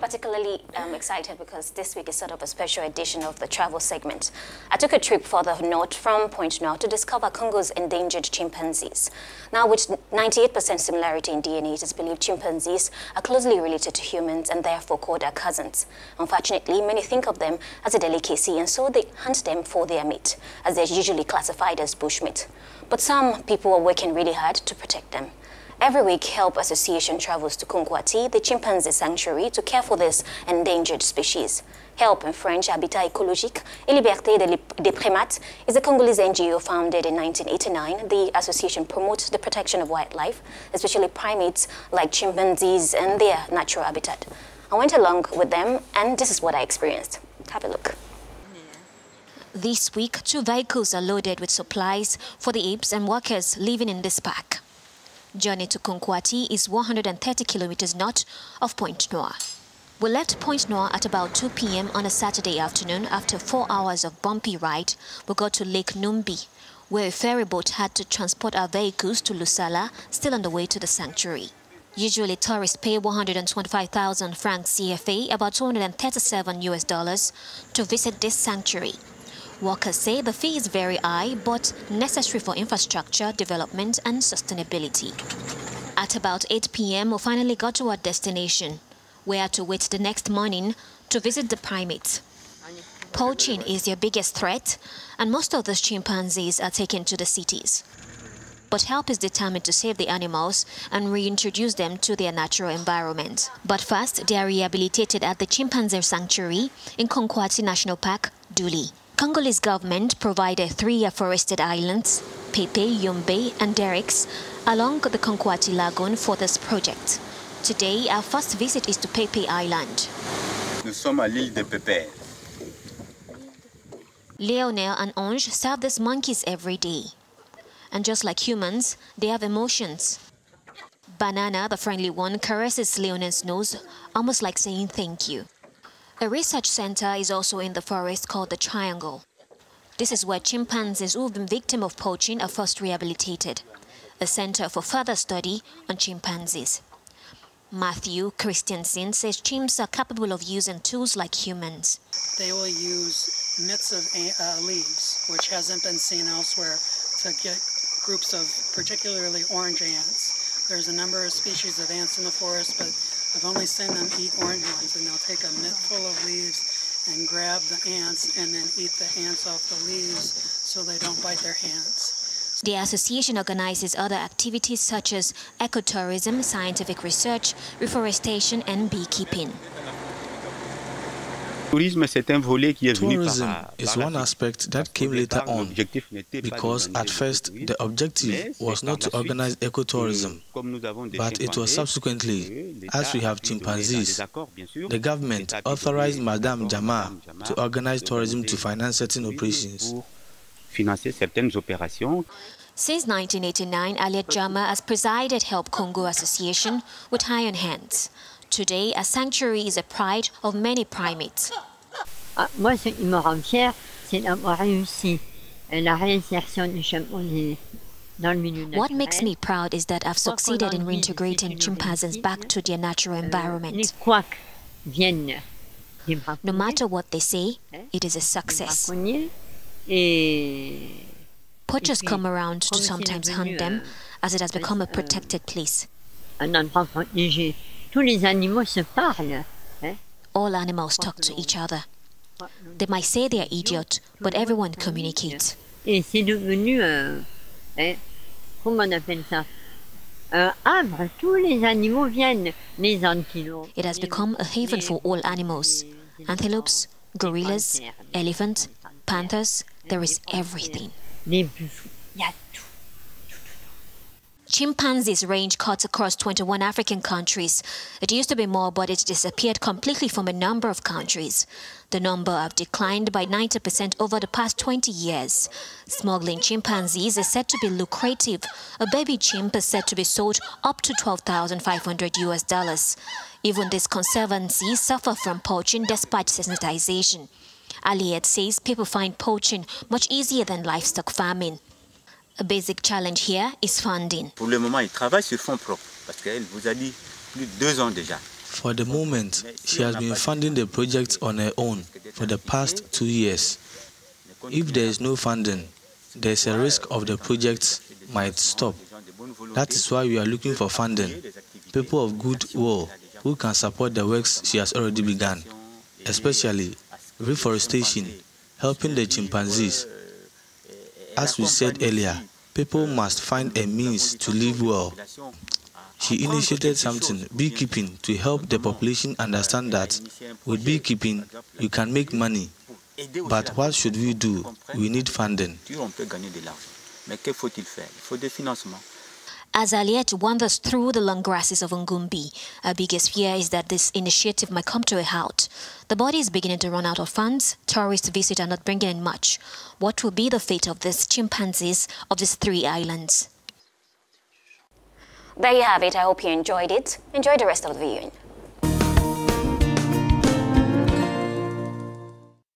particularly excited because this week is sort of a special edition of the travel segment. I took a trip further north from Pointe Noire to discover Congo's endangered chimpanzees. Now, with 98% similarity in DNA, it is believed chimpanzees are closely related to humans and therefore called their cousins. Unfortunately, many think of them as a delicacy, and so they hunt them for their meat, as they're usually classified as bushmeat. But some people are working really hard to protect them. Every week, Help Association travels to Concuati, the chimpanzee sanctuary, to care for this endangered species. Help, in French, Habitat Écologique et Liberté des Primates, is a Congolese NGO founded in 1989. The association promotes the protection of wildlife, especially primates like chimpanzees and their natural habitat. I went along with them, and this is what I experienced. Have a look. This week, 2 vehicles are loaded with supplies for the apes and workers living in this park. Journey to Concuati is 130 kilometers north of Pointe Noire. We left Pointe Noire at about 2 p.m. on a Saturday afternoon. After 4 hours of bumpy ride, we got to Lake Numbi, where a ferry boat had to transport our vehicles to Lusala, still on the way to the sanctuary. Usually, tourists pay 125,000 francs CFA, about $237 to visit this sanctuary. Workers say the fee is very high, but necessary for infrastructure, development and sustainability. At about 8 p.m. we finally got to our destination. We had to wait the next morning to visit the primates. Poaching is their biggest threat, and most of those chimpanzees are taken to the cities. But Help is determined to save the animals and reintroduce them to their natural environment. But first, they are rehabilitated at the chimpanzee sanctuary in Concuati National Park, Duli. Congolese government provided 3 afforested islands, Pepe, Yumbe and Derricks, along the Concuati Lagoon for this project. Today, our first visit is to Pepe Island. Nous sommes à l'île de Pepe. Lionel and Ange serve these monkeys every day. And just like humans, they have emotions. Banana, the friendly one, caresses Lionel's nose, almost like saying thank you. A research center is also in the forest called the Triangle. This is where chimpanzees who have been victims of poaching are first rehabilitated. A center for further study on chimpanzees. Matthew Christensen says chimps are capable of using tools like humans. They will use mitts of leaves, which hasn't been seen elsewhere, to get groups of particularly orange ants. There's a number of species of ants in the forest, but I've only seen them eat orange ones, and they'll take a mitt full of leaves and grab the ants and then eat the ants off the leaves so they don't bite their hands. The association organizes other activities such as ecotourism, scientific research, reforestation and beekeeping. Tourism is one aspect that came later on, because at first the objective was not to organize ecotourism, but it was subsequently, as we have chimpanzees, the government authorized Madame Jama to organize tourism to finance certain operations. Since 1989, Aliet Jama has presided Help Congo Association with iron hands. Today, a sanctuary is a pride of many primates. Moi, ce qui me rend fière, c'est d'avoir réussi la réinsertion des chimpanzés dans le milieu naturel. What makes me proud is that I've succeeded in reintegrating chimpanzees back to their natural environment. Les couacs viennent des No matter what they say, it is a success. Poachers come around to sometimes hunt them, as it has become a protected place. Un endroit protégé. Tous les animaux se parlent. All animals talk to each other. They might say they are idiots, but everyone communicates. Et c'est devenu, comment on appelle ça? Un havre. Tous les animaux viennent. Les antilopes. It has become a haven for all animals. Antelopes, gorillas, elephants, panthers, there is everything. Les buffles. Il y a tout. Chimpanzees range cuts across 21 African countries. It used to be more, but it disappeared completely from a number of countries. The number have declined by 90% over the past 20 years. Smuggling chimpanzees is said to be lucrative. A baby chimp is said to be sold up to $12,500 US. Even these conservancies suffer from poaching despite sensitization. Aliet says people find poaching much easier than livestock farming. A basic challenge here is funding. Pour le moment, ils travaillent sur fonds propres parce qu'elle vous a dit plus de 2 ans déjà. For the moment, she has been funding the project on her own for the past 2 years. If there is no funding, there is a risk of the project might stop. That is why we are looking for funding, people of good will who can support the works she has already begun, especially reforestation, helping the chimpanzees. As we said earlier, people must find a means to live well. She initiated something, beekeeping, to help the population understand that with beekeeping, you can make money. But what should we do? We need funding. As Aliette wanders through the long grasses of Ngumbi, her biggest fear is that this initiative might come to a halt. The body is beginning to run out of funds, tourist visits are not bringing in much. What will be the fate of these chimpanzees of these 3 islands? There you have it. I hope you enjoyed it. Enjoy the rest of the viewing.